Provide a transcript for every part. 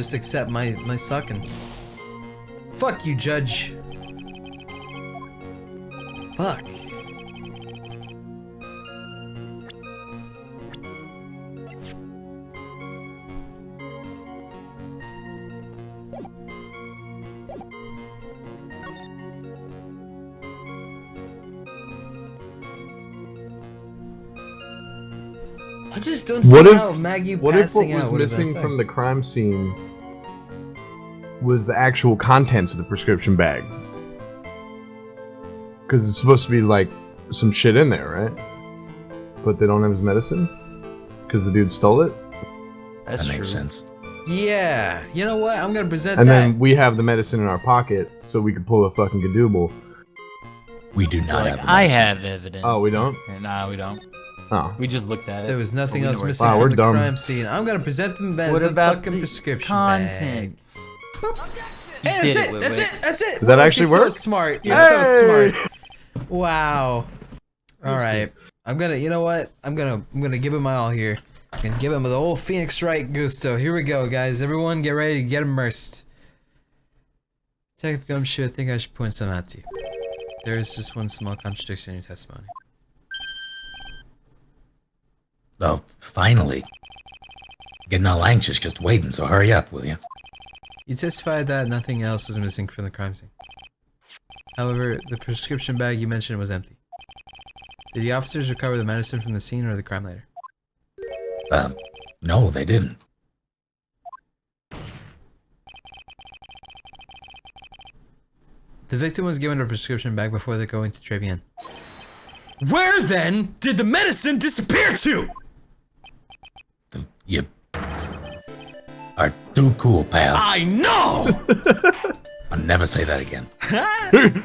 Just accept my sucking. Fuck you, Judge. Fuck. I just don't see how Maggie passing out. What if what was missing from the crime scene was the actual contents of the prescription bag? Because it's supposed to be like some shit in there, right? But they don't have his medicine? Because the dude stole it? That makes sense. Yeah, you know what? I'm gonna present and that. And then we have the medicine in our pocket, so we could pull a fucking gadooble. We do not have the medicine. I have evidence. Oh, we don't? No, we don't. Oh. We just looked at it. There was nothing else missing from the crime scene. I'm gonna present them the fucking prescription contents? Hey, that's it! That's it! Does that actually work? You're so smart. You're so smart. Wow. All right. I'm gonna. You know what? I'm gonna give him my all here. I'm gonna give him the old Phoenix Wright gusto. Here we go, guys. Everyone, get ready to get immersed. Detective Gumshoe, I think I should point some out to you. There is just one small contradiction in your testimony. Oh, finally. Getting all anxious just waiting, so hurry up, will you? You testified that nothing else was missing from the crime scene. However, the prescription bag you mentioned was empty. Did the officers recover the medicine from the scene or the crime later? No, they didn't. The victim was given a prescription bag before they go into Trevian. Where then did the medicine disappear to? You are too cool, pal. I know! I'll never say that again.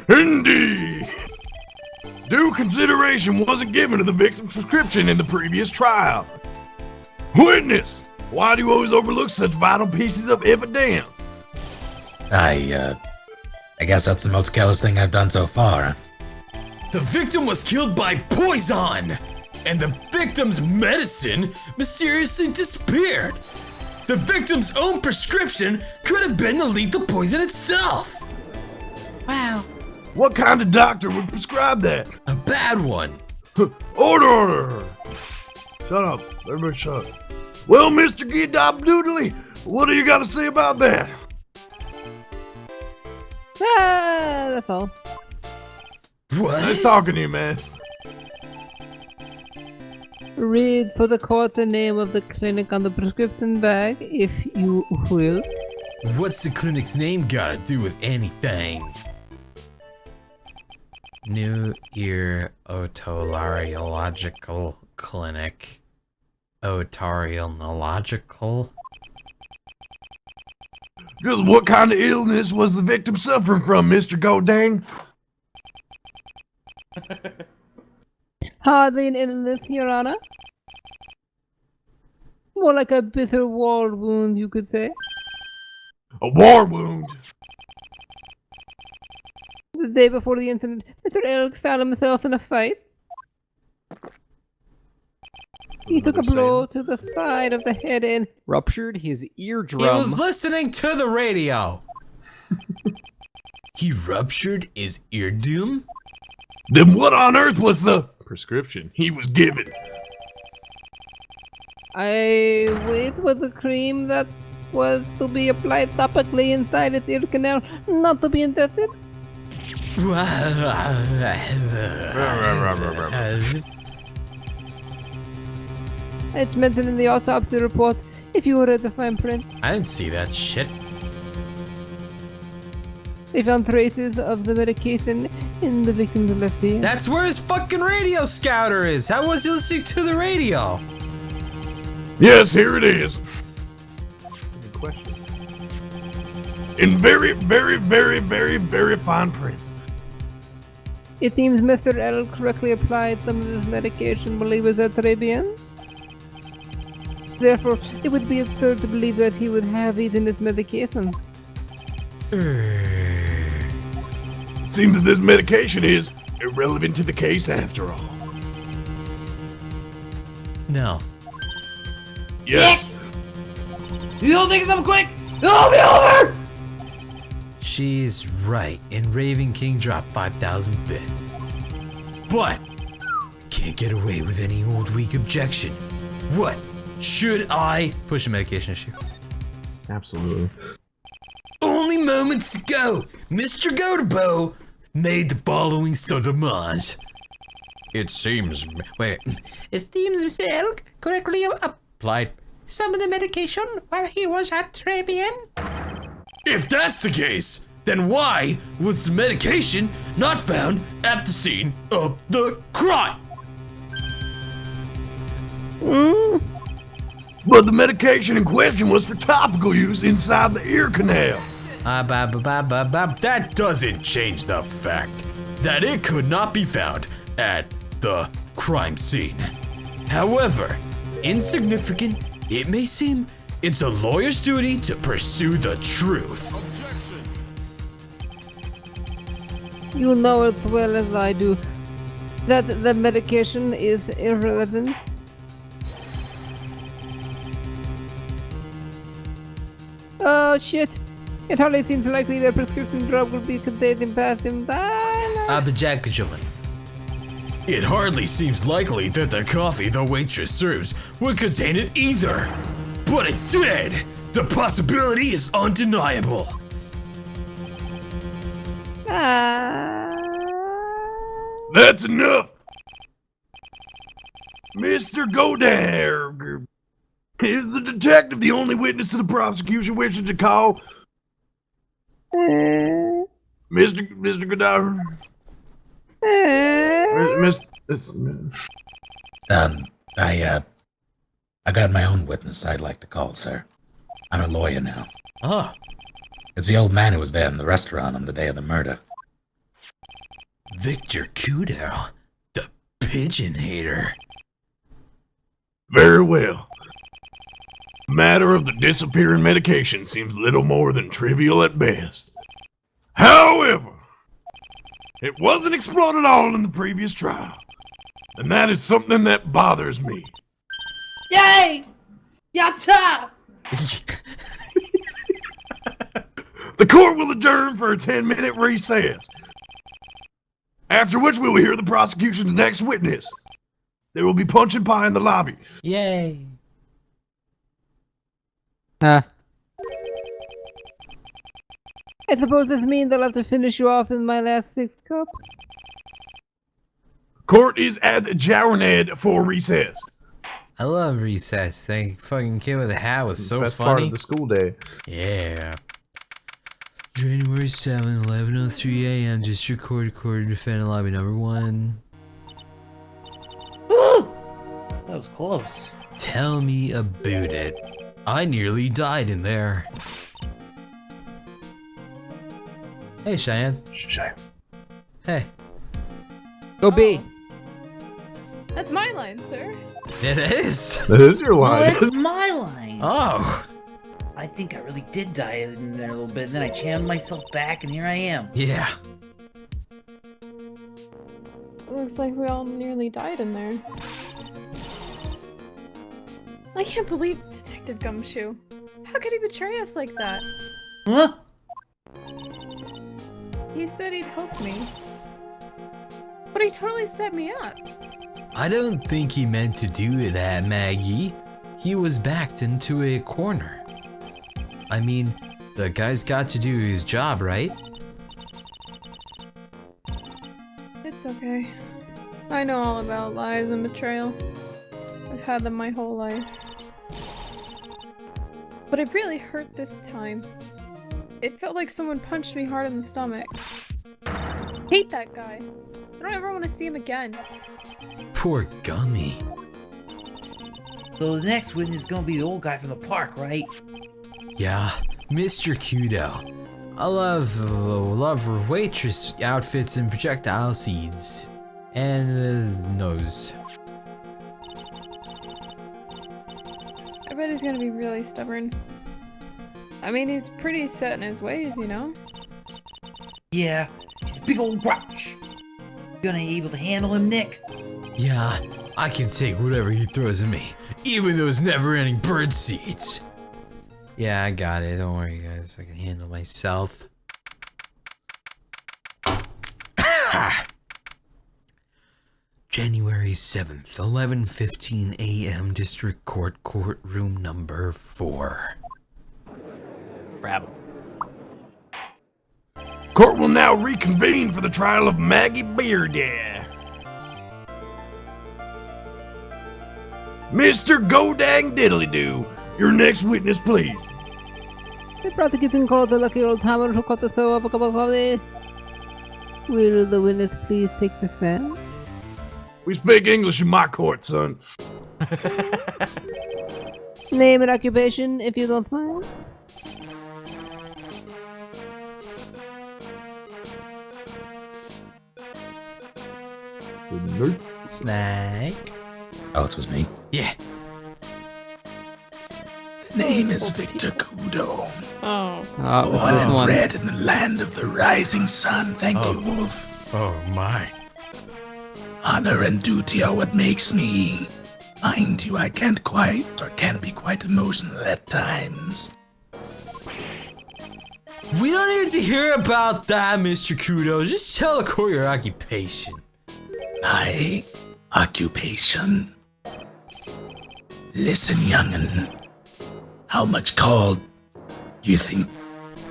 Indeed! Due consideration wasn't given to the victim's prescription in the previous trial. Witness! Why do you always overlook such vital pieces of evidence? I guess that's the most careless thing I've done so far. The victim was killed by poison! And the victim's medicine mysteriously disappeared! The victim's own prescription could have been the lethal poison itself! Wow. What kind of doctor would prescribe that? A bad one. Order! Shut up. Everybody shut up. Well, Mr. Gidop-Doodly, what do you got to say about that? That's all. What? Nice talking to you, man. Read for the court the name of the clinic on the prescription bag, if you will. What's the clinic's name gotta do with anything? New Ear Otolaryngological Clinic. Otolaryngological? Just what kind of illness was the victim suffering from, Mr. Godang? Hardly an illness, Your Honor. More like a bitter war wound, you could say. A war wound? The day before the incident, Mr. Elk found himself in a fight. He took a blow to the side of the head and ruptured his eardrum. He was listening to the radio. He ruptured his eardrum? Then what on earth was the prescription he was given? I wait with the cream that was to be applied topically inside its ear canal, not to be ingested. It's mentioned in the autopsy report, if you read the fine print. I didn't see that shit. They found traces of the medication in the victim's left ear. That's where his fucking radio scouter is. How was he listening to the radio? Yes, here it is. Good question. In very, very, very, very, very fine print. It seems Mr. L correctly applied some of his medication while he was at Trevian. Therefore, it would be absurd to believe that he would have eaten his medication. It seems that this medication is irrelevant to the case after all. No. Yes. You don't think I'm quick? It'll be over! She's right, and Raven King dropped 5,000 bits. But can't get away with any old weak objection. What should I push a medication issue? Absolutely. Only moments ago, Mr. Godabo made the following statement. It seems himself correctly applied some of the medication while he was at Trebian. If that's the case, then why was the medication not found at the scene of the crime? But the medication in question was for topical use inside the ear canal. That doesn't change the fact that it could not be found at the crime scene. However insignificant it may seem, it's a lawyer's duty to pursue the truth. You know as well as I do that the medication is irrelevant. Oh shit! It hardly seems likely that prescription drug will be contained in Passim. Objection. It hardly seems likely that the coffee the waitress serves would contain it either. But it did! The possibility is undeniable. That's enough! Mr. Godare, is the detective the only witness to the prosecution wishing to call? Mr. Godare? I got my own witness I'd like to call, sir. I'm a lawyer now. Ah, It's the old man who was there in the restaurant on the day of the murder. Victor Kudo, the pigeon hater. Very well. The matter of the disappearing medication seems little more than trivial at best. However, it wasn't explored at all in the previous trial, and that is something that bothers me. Yay! Yatta! The court will adjourn for a 10-minute recess, after which we will hear the prosecution's next witness. There will be punch and pie in the lobby. Yay. I suppose this means I'll have to finish you off in my last 6 cups. Court is adjourned for recess. I love recess. That fucking kid with the hat was so Best funny. part of the school day. Yeah. January 7th, 11:03 a.m. District Court, defendant lobby number 1. Ooh! That was close. Tell me about it. I nearly died in there. Hey, Cheyenne. Hey. Go B. That's my line, sir. It is. That is your Well, line. that's my line. Oh. I think I really did die in there a little bit, and then I channeled myself back, and here I am. Yeah. Looks like we all nearly died in there. I can't believe Detective Gumshoe. How could he betray us like that? Huh? He said he'd help me. But he totally set me up. I don't think he meant to do that, Maggie. He was backed into a corner. I mean, the guy's got to do his job, right? It's okay. I know all about lies and betrayal. I've had them my whole life. But it really hurt this time. It felt like someone punched me hard in the stomach. Hate that guy. I don't ever want to see him again. Poor Gummy. So the next witness is gonna be the old guy from the park, right? Yeah, Mr. Kudo. I love waitress outfits and projectile seeds. And his nose. I bet he's gonna be really stubborn. I mean, he's pretty set in his ways, you know? Yeah, he's a big old grouch. Gonna be able to handle him, Nick? Yeah, I can take whatever he throws at me. Even those never-ending bird seeds. Yeah, I got it. Don't worry, guys. I can handle myself. January 7th, 11:15 a.m. District Court, courtroom number 4. Grab. Court will now reconvene for the trial of Maggie Beardy. Mr. Godang Diddly-Doo, your next witness, please. The prosecuting called the lucky old hammer who caught the soul of a cup of coffee. Will the witness please take the stand? We speak English in my court, son. Name and occupation, if you don't mind. Snake. Oh, it was me. Yeah. The name is Victor Kudo. Oh. Born this and one. bred in the land of the rising sun. Thank you, Wolf. Oh my. Honor and duty are what makes me. Mind you, I can't be quite emotional at times. We don't need to hear about that, Mr. Kudo. Just tell the court your occupation. My occupation. Listen, young'un. How much call do you think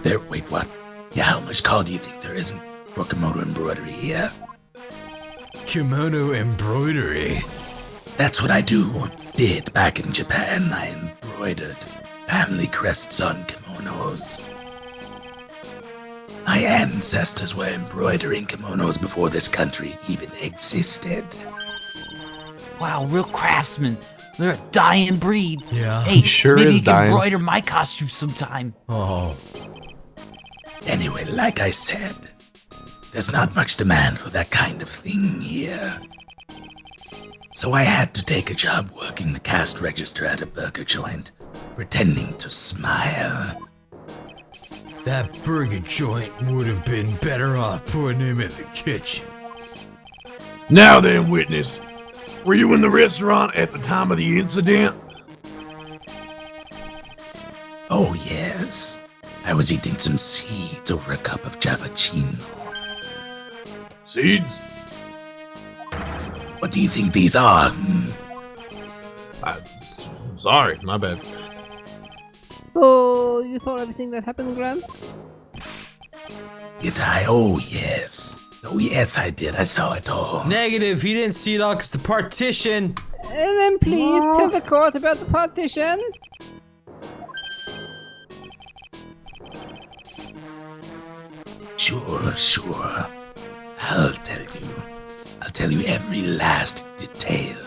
there? Wait, what? Yeah, how much call do you think there is for kimono embroidery here? Kimono embroidery. That's what I did back in Japan. I embroidered family crests on kimonos. My ancestors were embroidering kimonos before this country even existed. Wow, real craftsmen. They're a dying breed. Yeah. Hey, sure maybe is you can dying. embroider my costume sometime. Oh. Anyway, like I said, there's not much demand for that kind of thing here. So I had to take a job working the cash register at a burger joint, pretending to smile. That burger joint would have been better off putting him in the kitchen. Now then, witness. Were you in the restaurant at the time of the incident? Oh yes, I was eating some seeds over a cup of Javachino. Seeds? What do you think these are? Sorry, my bad. Oh, you saw everything that happened, Gramps? Did I? Oh yes. Oh yes, I did. I saw it all. Negative, he didn't see it all because the partition. And then please tell the court about the partition. Sure. I'll tell you every last detail.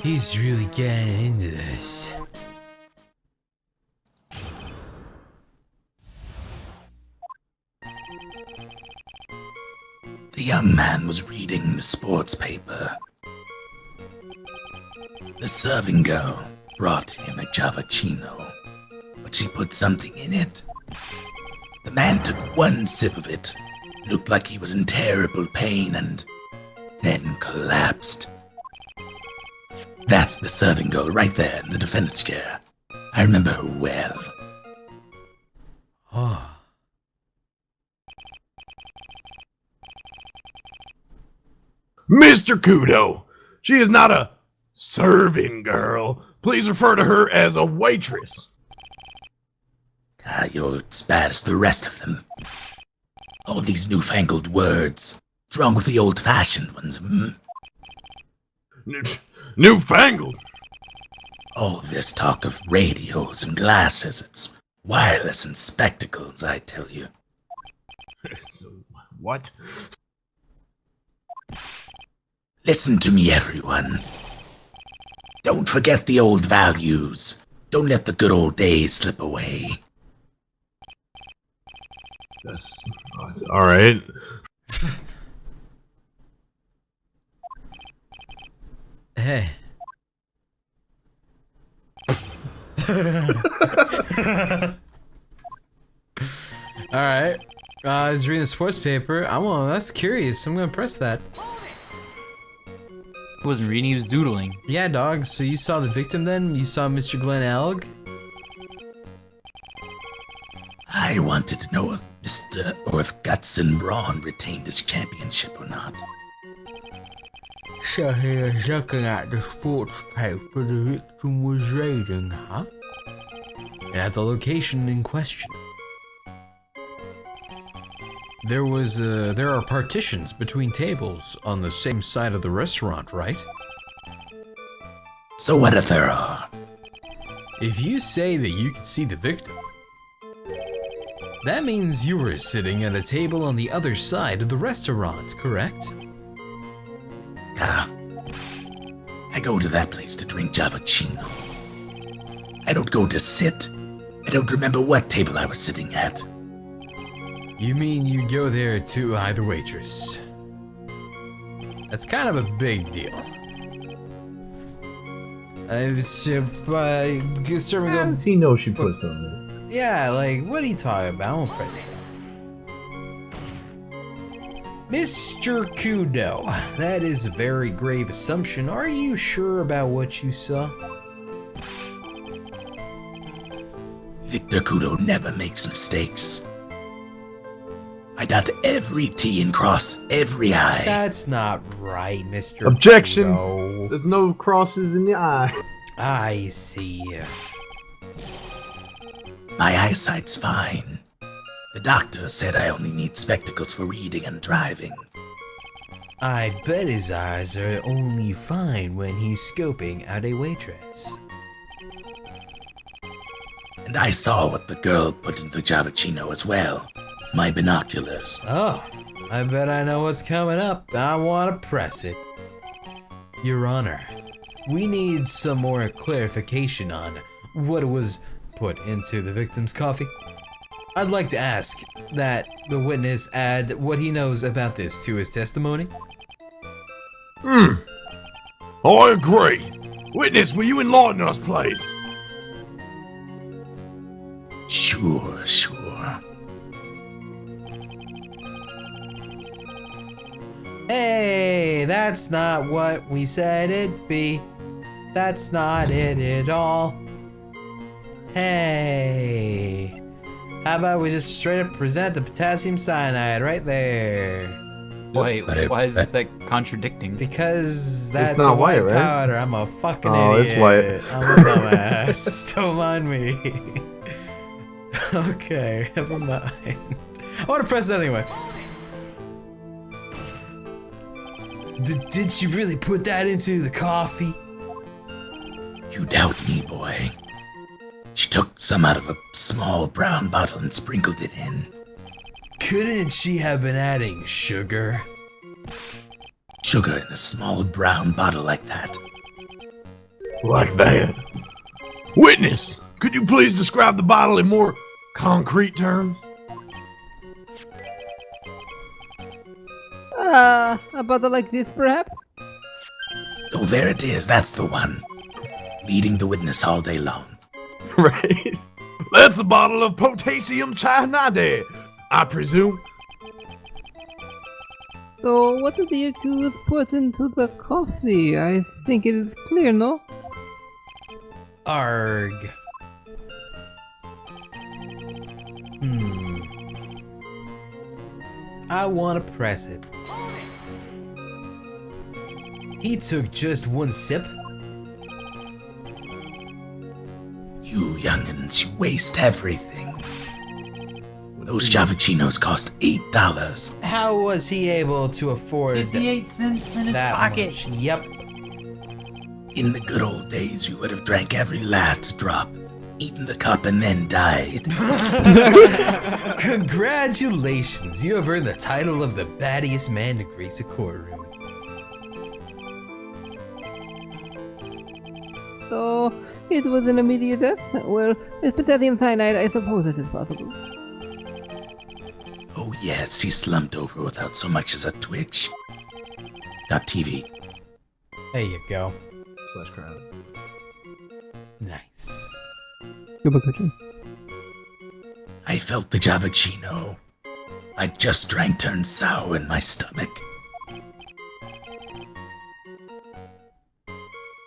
He's really getting into this. The young man was reading the sports paper. The serving girl brought him a Javachino, but she put something in it. The man took one sip of it, looked like he was in terrible pain, and then collapsed. That's the serving girl right there in the defendant's chair. I remember her well. Oh. Mr. Kudo, she is not a serving girl. Please refer to her as a waitress. Ah, you're as bad as the rest of them. All these newfangled words. What's wrong with the old-fashioned ones, Newfangled? All this talk of radios and glasses, it's wireless and spectacles, I tell you. What? Listen to me, everyone. Don't forget the old values. Don't let the good old days slip away. That's all right. Hey. Alright. I was reading the sports paper. That's curious. I'm gonna press that. He wasn't reading, he was doodling. Yeah, dog. So you saw the victim then? You saw Mr. Glenn Alg? I wanted to know if Guts and Brawn retained his championship or not. So he was looking at the sports paper the victim was raiding, huh? And at the location in question, there are partitions between tables on the same side of the restaurant, right? So what if there are? If you say that you can see the victim, that means you were sitting at a table on the other side of the restaurant, correct? I go to that place to drink Javachino. I don't go to sit. I don't remember what table I was sitting at. You mean you go there to eye the waitress? That's kind of a big deal. I was serving How does he know she put something? Yeah, like, what are you talking about? I won't press that. Mr. Kudo, that is a very grave assumption. Are you sure about what you saw? Victor Kudo never makes mistakes. I dot every T and cross every I. That's not right, Mr. Objection! Kudo. There's no crosses in the eye. I see. My eyesight's fine. The doctor said I only need spectacles for reading and driving. I bet his eyes are only fine when he's scoping out a waitress. And I saw what the girl put into Javachino as well, with my binoculars. Oh, I bet I know what's coming up. I want to press it. Your Honor, we need some more clarification on what was put into the victim's coffee. I'd like to ask that the witness add what he knows about this to his testimony. I agree. Witness, will you enlighten us, please? Sure. Hey, that's not what we said it'd be. That's not it at all. Hey. How about we just straight up present the potassium cyanide right there? Wait, But why is that contradicting? Because that's not a white white, right? powder. I'm a fucking Oh, it's idiot. white. I'm a dumbass. Don't mind me. Okay, never mind. I want to press it anyway. Did she really put that into the coffee? You doubt me, boy. She took some out of a small brown bottle and sprinkled it in. Couldn't she have been adding sugar? Sugar in a small brown bottle like that. Like that. Witness, could you please describe the bottle in more concrete terms? A bottle like this, perhaps? Oh, there it is. That's the one. Leading the witness all day long. Right? That's a bottle of potassium cyanide, I presume. So, what did the accused put into the coffee? I think it is clear, no? Arg. I want to press it. He took just one sip? You youngins, you waste everything. Those Javachinos cost $8. How was he able to afford 58 cents in his that pocket. much? Yep. In the good old days, we would have drank every last drop, eaten the cup, and then died. Congratulations, you have earned the title of the battiest man to grace a courtroom. So, it was an immediate death? Well, with potassium cyanide, I suppose it is possible. Oh yes, he slumped over without so much as a twitch. .tv. There you go. /crowd. Nice. I felt the Javachino. I just drank turned sour in my stomach.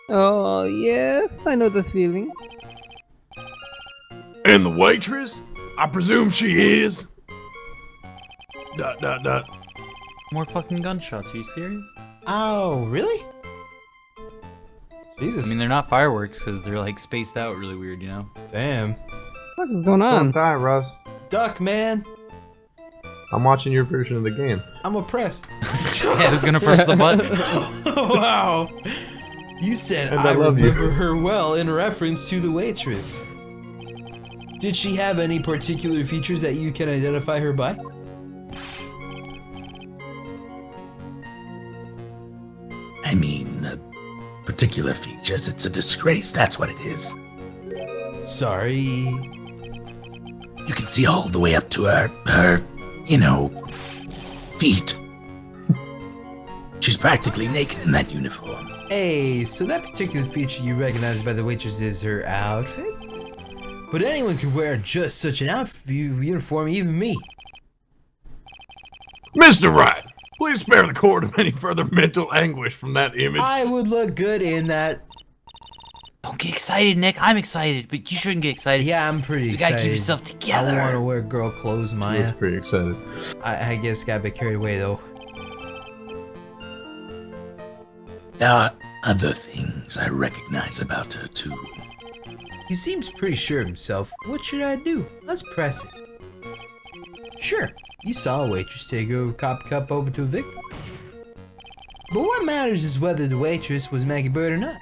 Oh, yes, I know the feeling. And the waitress? I presume she is. ... More fucking gunshots. Are you serious? Oh, really? Jesus. I mean, they're not fireworks because they're like spaced out really weird, you know? Damn. What is going on? Don't die, Russ. Duck, man. I'm watching your version of the game. I'm oppressed. Yeah, who's gonna press the button? Wow. You said And I I love you. remember her well in reference to the waitress. Did she have any particular features that you can identify her by? I mean, particular features. It's a disgrace. That's what it is. Sorry. You can see all the way up to her, you know, feet. She's practically naked in that uniform. Hey, so that particular feature you recognize by the waitress is her outfit? But anyone could wear just such an outfit uniform, even me. Mr. Wright, please spare the court of any further mental anguish from that image. I would look good in that. Don't get excited, Nick. I'm excited, but you shouldn't get excited. Yeah, I'm pretty You excited. gotta keep yourself I together. want to wear girl clothes, I Maya. was pretty excited. I guess got a bit carried away though. There are other things I recognize about her, too. He seems pretty sure of himself. What should I do? Let's press it. Sure, you saw a waitress take a coffee cup over to a victim. But what matters is whether the waitress was Maggie Bird or not.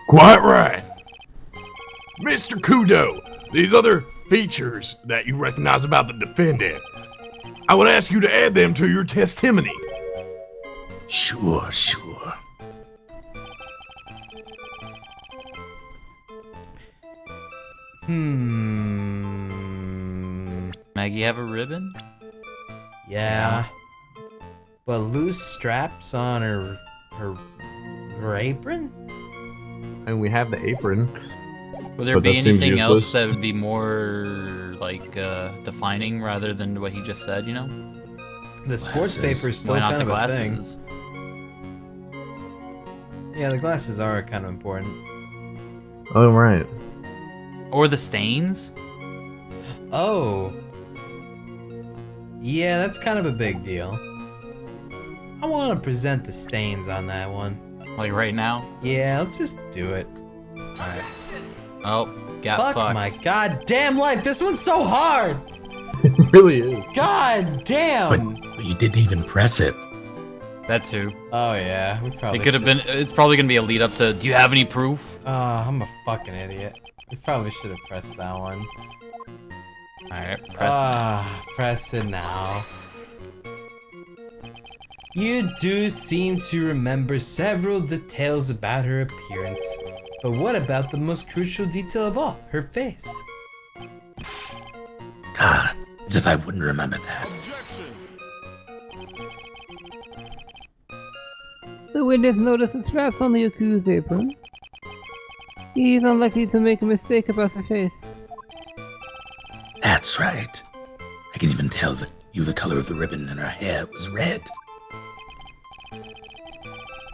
Quite right. Mr. Kudo, these other features that you recognize about the defendant, I would ask you to add them to your testimony. Sure. Maggie have a ribbon? Yeah. But loose straps on her apron? And we have the apron. Would there But be that seems anything else useless. that would be more like defining rather than what he just said? You know? The sports Glasses. paper is still Why not kind the of a thing. glasses? Yeah, the glasses are kind of important. Oh, right. Or the stains? Oh. Yeah, that's kind of a big deal. I want to present the stains on that one. Like right now? Yeah, let's just do it. Alright. Oh, got Fuck fucked. my goddamn life, this one's so hard! It really is. God damn! But you didn't even press it. That too. Oh yeah, we probably It could have been. It's probably gonna be a lead up to. Do you have any proof? Oh, I'm a fucking idiot. We probably should have pressed that one. All right, press. Press it now. You do seem to remember several details about her appearance. But what about the most crucial detail of all, her face? God, as if I wouldn't remember that. The witness noticed the straps on the accused's apron. He is unlikely to make a mistake about her face. That's right. I can even tell that the color of the ribbon in her hair was red.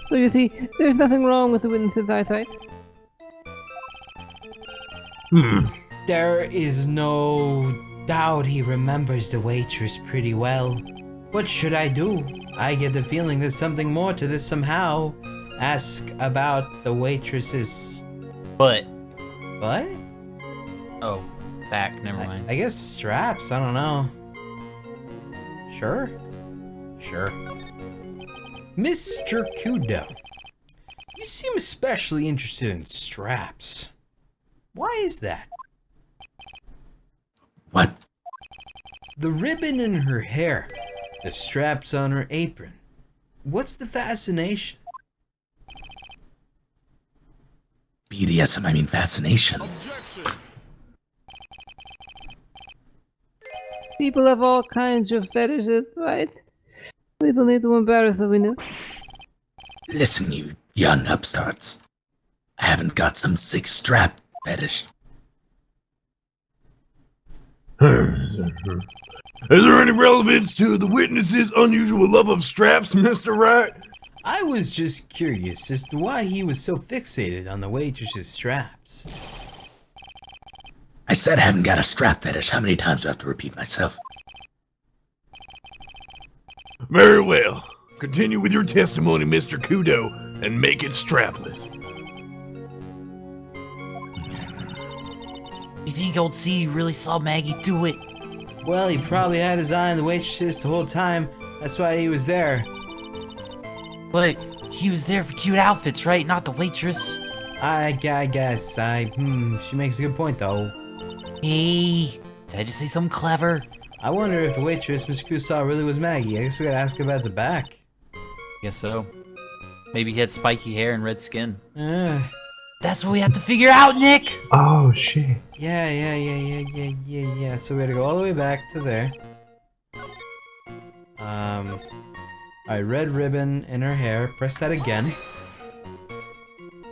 So you see, there's nothing wrong with the witness's eyesight. There is no doubt he remembers the waitress pretty well. What should I do? I get the feeling there's something more to this somehow. Ask about the waitress's... But. What? Oh, back. Never mind. I guess straps, I don't know. Sure? Sure. Mr. Kudo, you seem especially interested in straps. Why is that? What? The ribbon in her hair, the straps on her apron. What's the fascination? BDSM, I mean fascination. People have all kinds of fetishes, right? We don't need to embarrass the witness. Listen, you young upstarts. I haven't got some sick strap fetish. Is there any relevance to the witness's unusual love of straps, Mr. Wright? I was just curious as to why he was so fixated on the waitress's straps. said I haven't got a strap fetish. How many times do I have to repeat myself? Very well. Continue with your testimony, Mr. Kudo, and make it strapless. You think old C really saw Maggie do it? Well, he probably had his eye on the waitresses the whole time. That's why he was there. But he was there for cute outfits, right? Not the waitress. I guess. She makes a good point, though. Hey, did I just say something clever? I wonder if the waitress Mr. Q saw really was Maggie. I guess we gotta ask about the back. Guess so. Maybe he had spiky hair and red skin. Uh, That's what we have to figure out, Nick! Oh shit. yeah. So we gotta go all the way back to there. Alright, red ribbon in her hair. Press that again.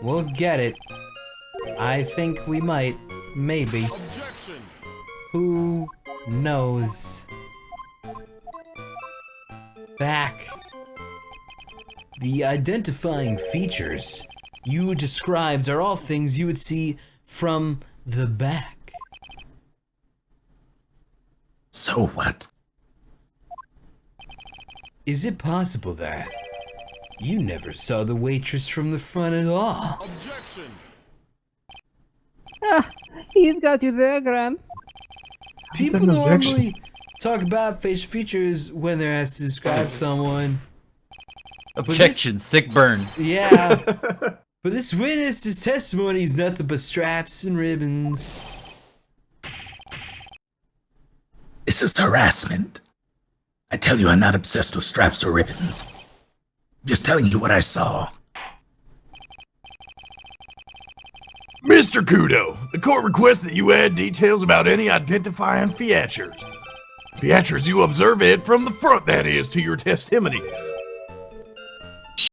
We'll get it. I think we might. Maybe. Objection! Who knows? Back. The identifying features you described are all things you would see from the back. So what? Is it possible that you never saw the waitress from the front at all? Objection! Ah, he's got you there, Gramps. People an objection? normally talk about facial features when they're asked to describe someone. Objection, sick burn. Yeah. But this witness's testimony is nothing but straps and ribbons. This is harassment. I tell you, I'm not obsessed with straps or ribbons. I'm just telling you what I saw. Mr. Kudo, the court requests that you add details about any identifying features. Features you observe it from the front, that is, to your testimony.